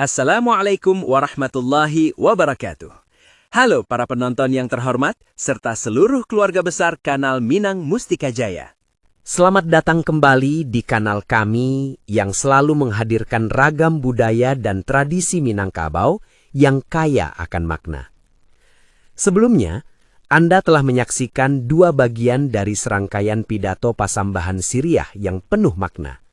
Assalamualaikum warahmatullahi wabarakatuh. Halo para penonton yang terhormat, serta seluruh keluarga besar kanal Minang Mustika Jaya. Selamat datang kembali di kanal kami yang selalu menghadirkan ragam budaya dan tradisi Minangkabau yang kaya akan makna. Sebelumnya, Anda telah menyaksikan dua bagian dari serangkaian pidato Pasambahan Siriah yang penuh makna.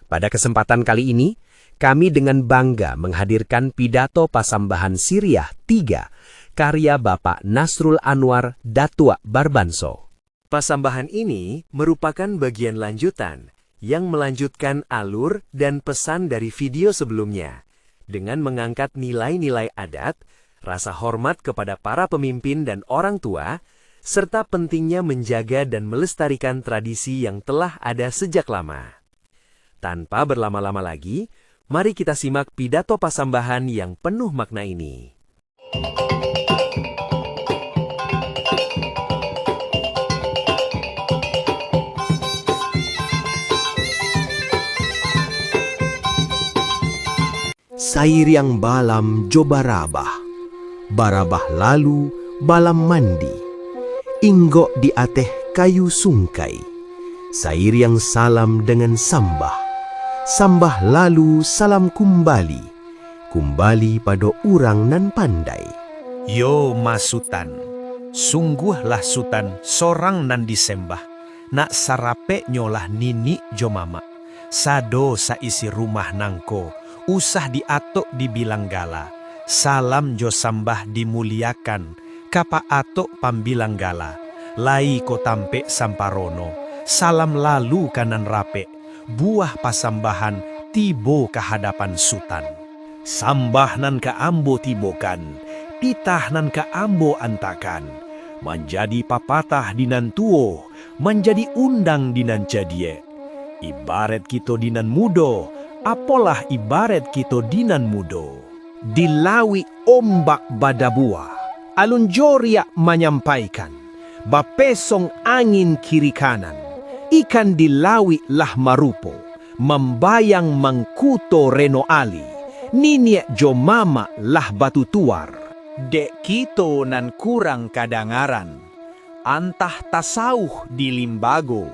Pada kesempatan kali ini, kami dengan bangga menghadirkan pidato Pasambahan Siriah 3 karya Bapak Nasrul Anwar Datua Barbanso. Pasambahan ini merupakan bagian lanjutan yang melanjutkan alur dan pesan dari video sebelumnya dengan mengangkat nilai-nilai adat, rasa hormat kepada para pemimpin dan orang tua, serta pentingnya menjaga dan melestarikan tradisi yang telah ada sejak lama. Tanpa berlama-lama lagi, mari kita simak pidato Pasambahan yang penuh makna ini. Sairiang balam jo barabah lalu balam mandi, inggo di ateh kayu sungkai, sairiang salam dengan sambah lalu salam kumbali pada urang nan pandai. Yo masutan, sungguhlah sutan sorang nan disembah, nak sarape nyolah nini jo mama, sado saisi rumah nangko, usah diatok dibilang gala, salam jo sambah dimuliakan, kapa atok pambilang gala, lai ko tampe samparono, salam lalu kanan rape, buah pasambahan tibo kehadapan sutan. Sambah nan ka ambo tibokan, titah nan ka ambo antakan, menjadi papatah dinan tuo, menjadi undang dinan jadie. Ibarat kito dinan mudo, apalah ibarat kito dinan mudo. Dilawi ombak badabua, alun joria menyampaikan, bapesong angin kiri kanan, ikan dilawi lah marupo, membayang mangkuto reno ali, niniak jo mama lah batu tuar. Dek kito nan kurang kadangaran, antah tasauh di limbago,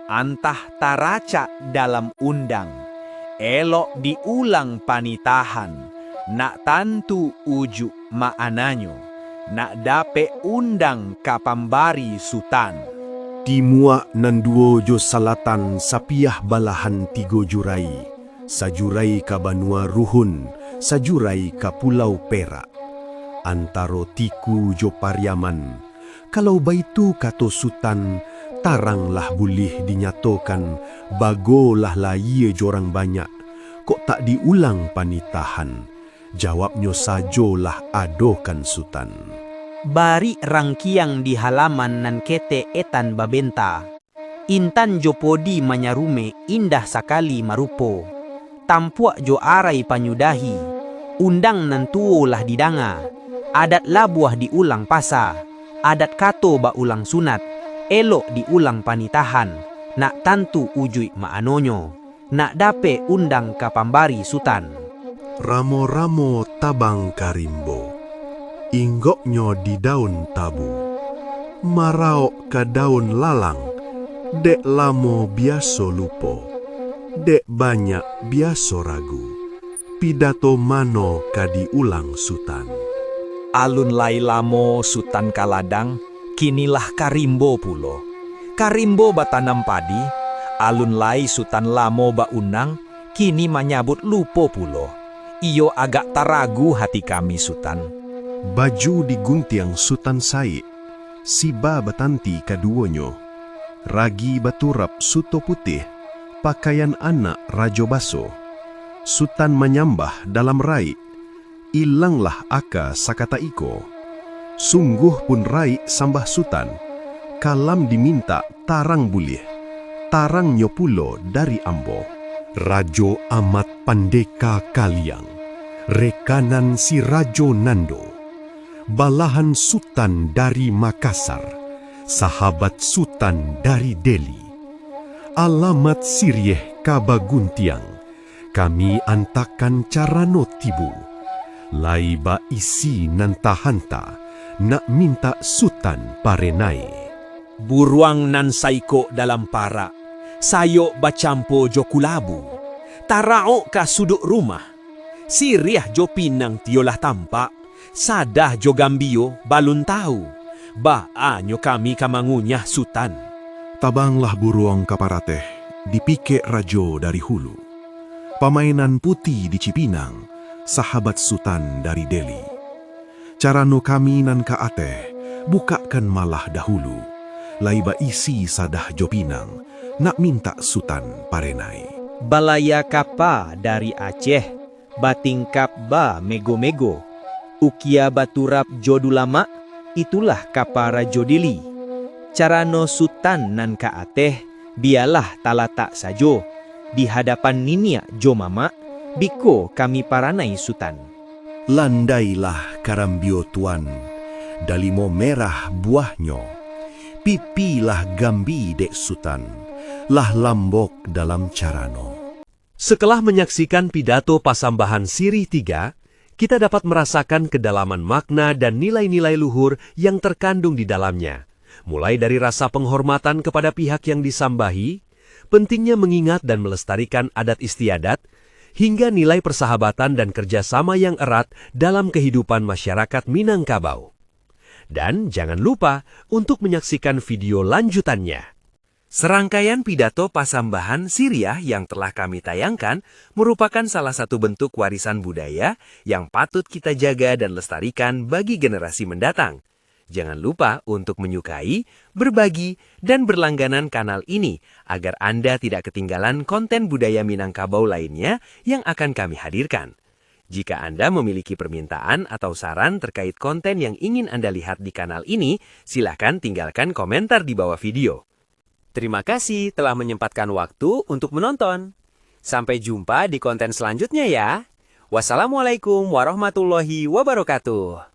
antah taraca dalam undang, elok diulang panitahan, nak tantu uju maananyo, nak dape undang kapambari sutan. Timua nan duo jo salatan sapiah balahan 3 jurai, sajurai ka Banua Ruhun, sajurai ka Pulau Perak. Antaro tiku jo Pariaman, kalau baitu kato sutan, taranglah bulih dinyatokan, bagolah laie jorang banyak, kok tak diulang panitahan, jawabnyo sajolah adokan sutan. Bari rangkiang di halaman nan kete etan babenta, intan jo podi manyarume indah sakali marupo, tampuak jo arai panyudahi, undang nan tuo lah didanga, adat labuah diulang pasa, adat kato ba ulang sunat, elok diulang panitahan, nak tantu ujui maanonyo, nak dape undang kapambari sutan. Ramo-ramo tabang karimbo, inggoknyo di daun tabu, marao ka daun lalang, dek lamo biaso lupo, dek banyak biaso ragu, pidato mano ka diulang sutan. Alun lai lamo sutan kaladang, kinilah karimbo pulo. Karimbo batanam padi, alun lai sutan lamo ba unang, kini menyabut lupo pulo. Iyo agak taragu hati kami sutan. Baju diguntiang sutan sai, siba batanti kaduonyo, ragi baturap suto putih, pakaian anak rajo baso. Sutan menyambah dalam rai, ilanglah aka sakata iko. Sungguh pun rai sambah sutan, kalam diminta tarang bulih, tarang nyopulo dari ambo. Rajo amat pandeka kaliang, rekanan si Rajo Nando, balahan sutan dari Makassar, sahabat sultan dari Delhi. Alamat Sirieh Kabaguntiang, kami antakan carano tibu. Lai ba isi nantahanta, nak minta sutan parenai. Buruang nan saiko dalam para, sayo bacampo jo kulabu. Tarao ka suduk rumah, siriah jo pinang tiolah tampak, sadah jo gambio balun tahu. Ba anyo kami kamangunyah sutan. Tabanglah buruang kaparateh, dipike rajo dari hulu. Pamainan putih di Cipinang, sahabat Sutan dari Deli. Carano kami nan kaateh, bukakan malah dahulu. Laiba isi sadah Jopinang, nak minta Sutan parenai. Balaya kapa dari Aceh, batingkap ba mego-mego. Ukia baturap jodu lama, itulah kapa Rajo Dili. Carano Sutan nan kaateh, bialah talatak sajo. Di hadapan ninia jo mama, biko kami paranai Sutan. Landailah karambio tuan, dalimo merah buahnya. Pipilah gambi dek Sutan, lah lambok dalam carano. Setelah menyaksikan pidato Pasambahan Sirih 3, kita dapat merasakan kedalaman makna dan nilai-nilai luhur yang terkandung di dalamnya. Mulai dari rasa penghormatan kepada pihak yang disambahi, pentingnya mengingat dan melestarikan adat istiadat, hingga nilai persahabatan dan kerjasama yang erat dalam kehidupan masyarakat Minangkabau. Dan jangan lupa untuk menyaksikan video lanjutannya. Serangkaian pidato Pasambahan Siriah yang telah kami tayangkan merupakan salah satu bentuk warisan budaya yang patut kita jaga dan lestarikan bagi generasi mendatang. Jangan lupa untuk menyukai, berbagi, dan berlangganan kanal ini agar Anda tidak ketinggalan konten budaya Minangkabau lainnya yang akan kami hadirkan. Jika Anda memiliki permintaan atau saran terkait konten yang ingin Anda lihat di kanal ini, silakan tinggalkan komentar di bawah video. Terima kasih telah menyempatkan waktu untuk menonton. Sampai jumpa di konten selanjutnya ya. Wassalamualaikum warahmatullahi wabarakatuh.